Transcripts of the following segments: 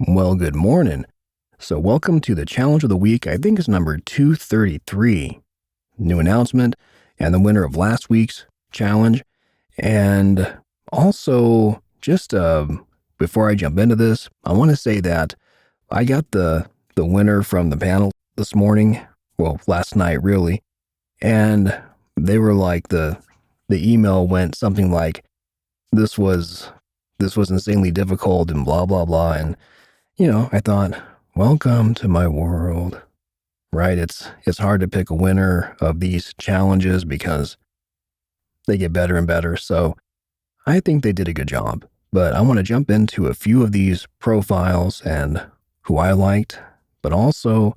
Well, good morning. So welcome to the challenge of the week. I think it's number 233. New announcement and the winner of last week's challenge. And also, just before I jump into this, I want to say that I got the winner from the panel this morning. Well, last night, really. And they were like, the email went something like, this was insanely difficult and blah, blah, blah. And I thought, welcome to my world, right? It's hard to pick a winner of these challenges because they get better and better. So I think they did a good job. But I want to jump into a few of these profiles and who I liked, but also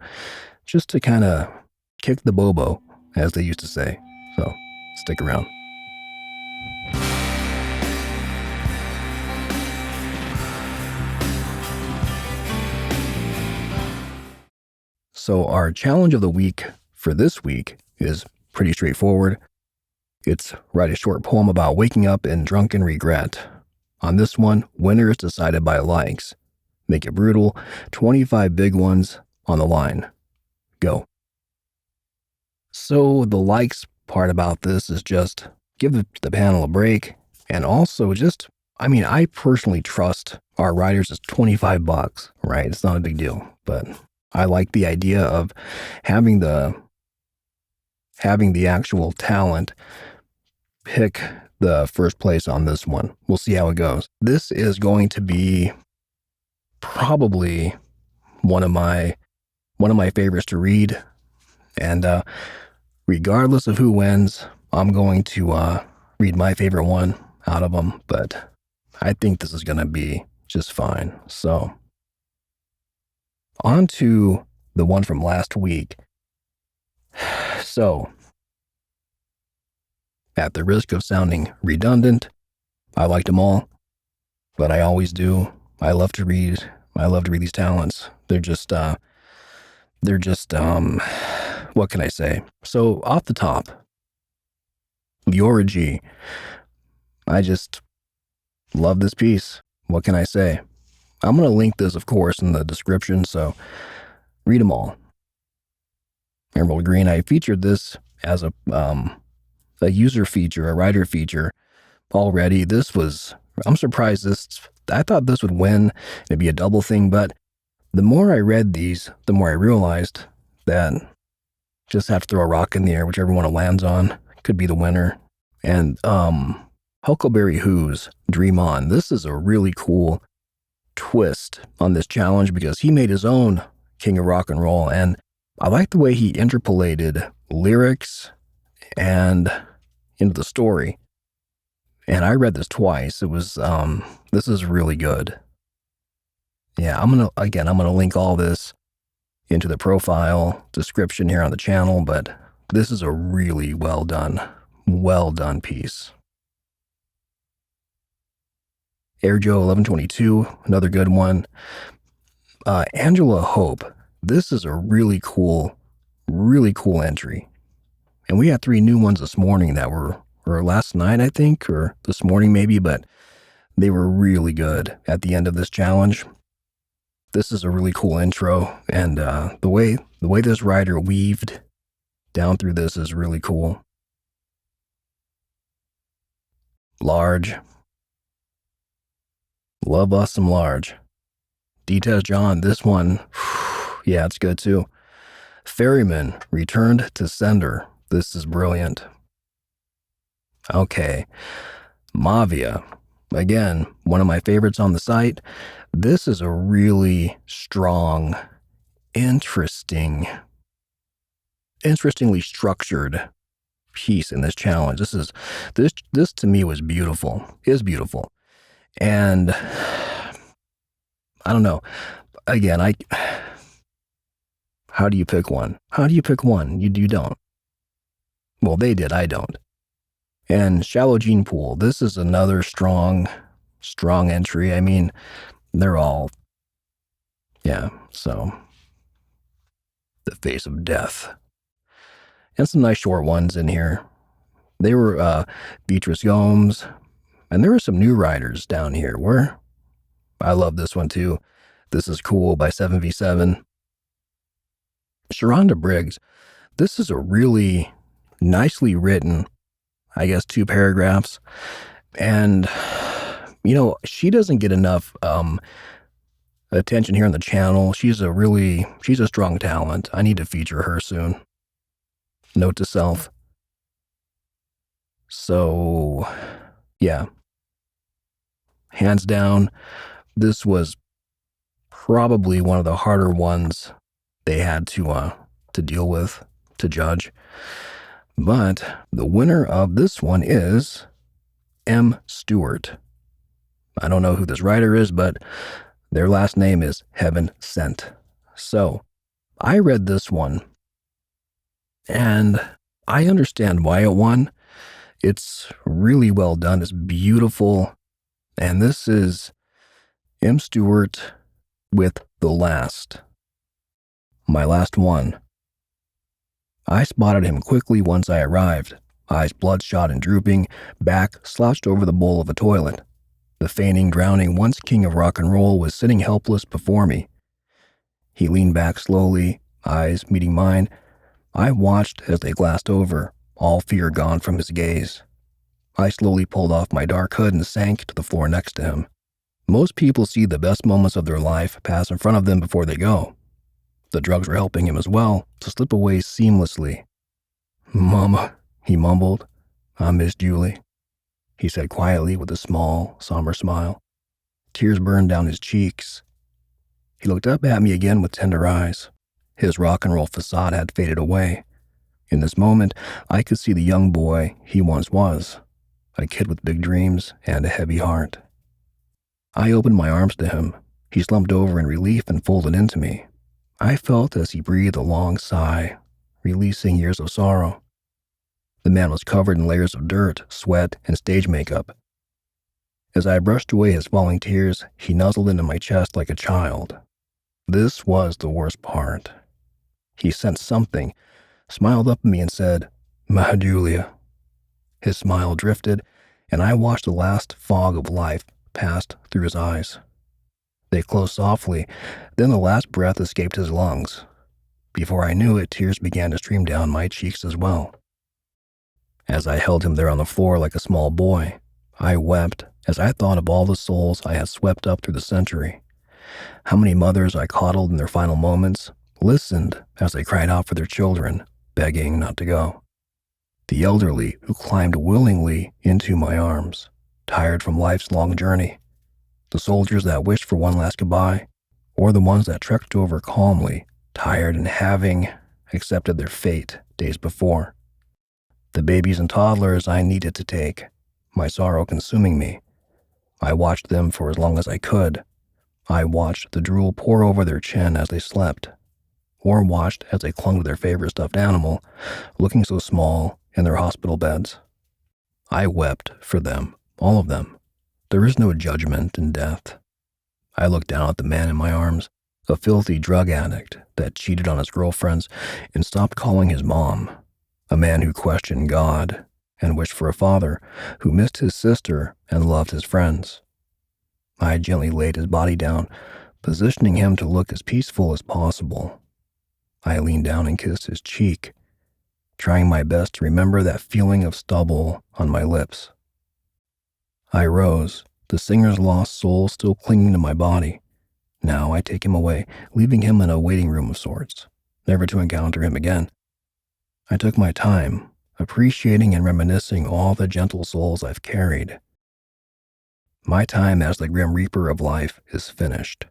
just to kind of kick the bobo, as they used to say. So stick around. So our challenge of the week for this week is pretty straightforward. It's write a short poem about waking up in drunken regret. On this one, winner is decided by likes. Make it brutal. 25 big ones on the line. Go. So the likes part about this is just give the panel a break. And also just, I personally trust our writers. It's $25, right? It's not a big deal, but I like the idea of having the actual talent pick the first place on this one. We'll see how it goes. This is going to be probably one of my favorites to read, and regardless of who wins, I'm going to read my favorite one out of them. But I think this is going to be just fine. So on to the one from last week. So, at the risk of sounding redundant, I liked them all, but I always do. I love to read these talents. They're just, what can I say? So off the top, Lordymama. I just love this piece. What can I say? I'm going to link this, of course, in the description, so read them all. Emerald Green, I featured this as a user feature, a writer feature already. I'm surprised I thought this would win. It'd be a double thing, but the more I read these, the more I realized that just have to throw a rock in the air, whichever one it lands on could be the winner. And Huckleberry Who's Dream On. This is a really cool twist on this challenge because he made his own King of Rock and Roll, and I like the way he interpolated lyrics and into the story. And I read this twice. It was this is really good. Yeah, I'm gonna link all this into the profile description here on the channel, but this is a really well done piece. Air Joe 1122, another good one. Angela Hope, this is a really cool entry. And we had 3 new ones this morning that were last night, I think, or this morning maybe, but they were really good at the end of this challenge. This is a really cool intro, and the way this writer weaved down through this is really cool. Large. Love us some Large. D-Test John, this one, yeah, it's good too. Ferryman, Returned to Sender. This is brilliant. Okay. Mavia, again, one of my favorites on the site. This is a really strong, interestingly structured piece in this challenge. This to me was beautiful. Is beautiful. And I don't know. Again, how do you pick one? You don't. Well, they did. I don't. And Shallow Gene Pool. This is another strong entry. They're all, yeah. So, The Face of Death. And some nice short ones in here. They were Beatrice Gomes. And there were some new writers down here. I love this one too. This is Cool by 7v7. Sharonda Briggs. This is a really nicely written, I guess, 2 paragraphs. And, she doesn't get enough attention here on the channel. She's a strong talent. I need to feature her soon. Note to self. So, yeah. Hands down, this was probably one of the harder ones they had to deal with, to judge. But the winner of this one is M. Stewart. I don't know who this writer is, but their last name is Heaven Sent. So, I read this one, and I understand why it won. It's really well done. It's beautiful. And this is M. Stewart with The Last. My last one. I spotted him quickly once I arrived, eyes bloodshot and drooping, back slouched over the bowl of a toilet. The feigning, drowning, once king of rock and roll was sitting helpless before me. He leaned back slowly, eyes meeting mine. I watched as they glassed over, all fear gone from his gaze. I slowly pulled off my dark hood and sank to the floor next to him. Most people see the best moments of their life pass in front of them before they go. The drugs were helping him as well to slip away seamlessly. "Mama," he mumbled. "I miss Julie," he said quietly with a small, somber smile. Tears burned down his cheeks. He looked up at me again with tender eyes. His rock and roll facade had faded away. In this moment, I could see the young boy he once was, a kid with big dreams and a heavy heart. I opened my arms to him. He slumped over in relief and folded into me. I felt as he breathed a long sigh, releasing years of sorrow. The man was covered in layers of dirt, sweat, and stage makeup. As I brushed away his falling tears, he nuzzled into my chest like a child. This was the worst part. He sensed something, smiled up at me and said, "My Julia." His smile drifted, and I watched the last fog of life pass through his eyes. They closed softly, then the last breath escaped his lungs. Before I knew it, tears began to stream down my cheeks as well. As I held him there on the floor like a small boy, I wept as I thought of all the souls I had swept up through the century. How many mothers I coddled in their final moments, listened as they cried out for their children, begging not to go. The elderly who climbed willingly into my arms, tired from life's long journey. The soldiers that wished for one last goodbye, or the ones that trekked over calmly, tired and having accepted their fate days before. The babies and toddlers I needed to take, my sorrow consuming me. I watched them for as long as I could. I watched the drool pour over their chin as they slept, or watched as they clung to their favorite stuffed animal, looking so small in their hospital beds. I wept for them, all of them. There is no judgment in death. I looked down at the man in my arms, a filthy drug addict that cheated on his girlfriends and stopped calling his mom, a man who questioned God and wished for a father, who missed his sister and loved his friends. I gently laid his body down, positioning him to look as peaceful as possible. I leaned down and kissed his cheek, trying my best to remember that feeling of stubble on my lips. I rose, the singer's lost soul still clinging to my body. Now I take him away, leaving him in a waiting room of sorts, never to encounter him again. I took my time, appreciating and reminiscing all the gentle souls I've carried. My time as the Grim Reaper of life is finished.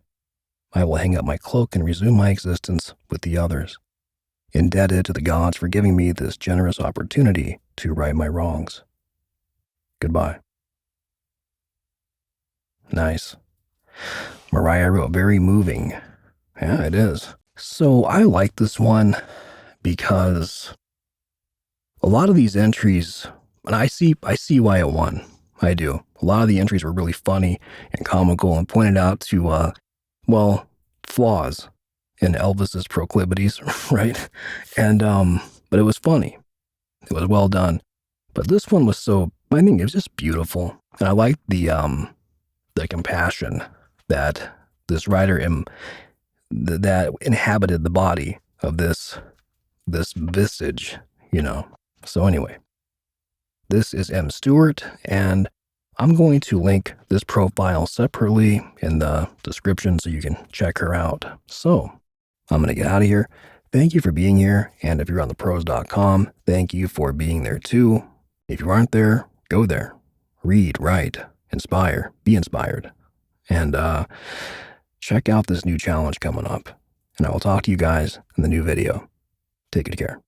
I will hang up my cloak and resume my existence with the others, indebted to the gods for giving me this generous opportunity to right my wrongs. Goodbye. Nice. Mariah wrote very moving. Yeah, it is. So I like this one because a lot of these entries, and I see why it won. I do. A lot of the entries were really funny and comical and pointed out to, flaws in Elvis's proclivities, right? And, but it was funny. It was well done. But this one was I think it was just beautiful. And I liked the compassion that this writer that inhabited the body of this visage, you know. So anyway, this is M. Stewart, and I'm going to link this profile separately in the description so you can check her out. So I'm going to get out of here. Thank you for being here. And if you're on thepros.com, thank you for being there too. If you aren't there, go there. Read, write, inspire, be inspired. And check out this new challenge coming up. And I will talk to you guys in the new video. Take good care.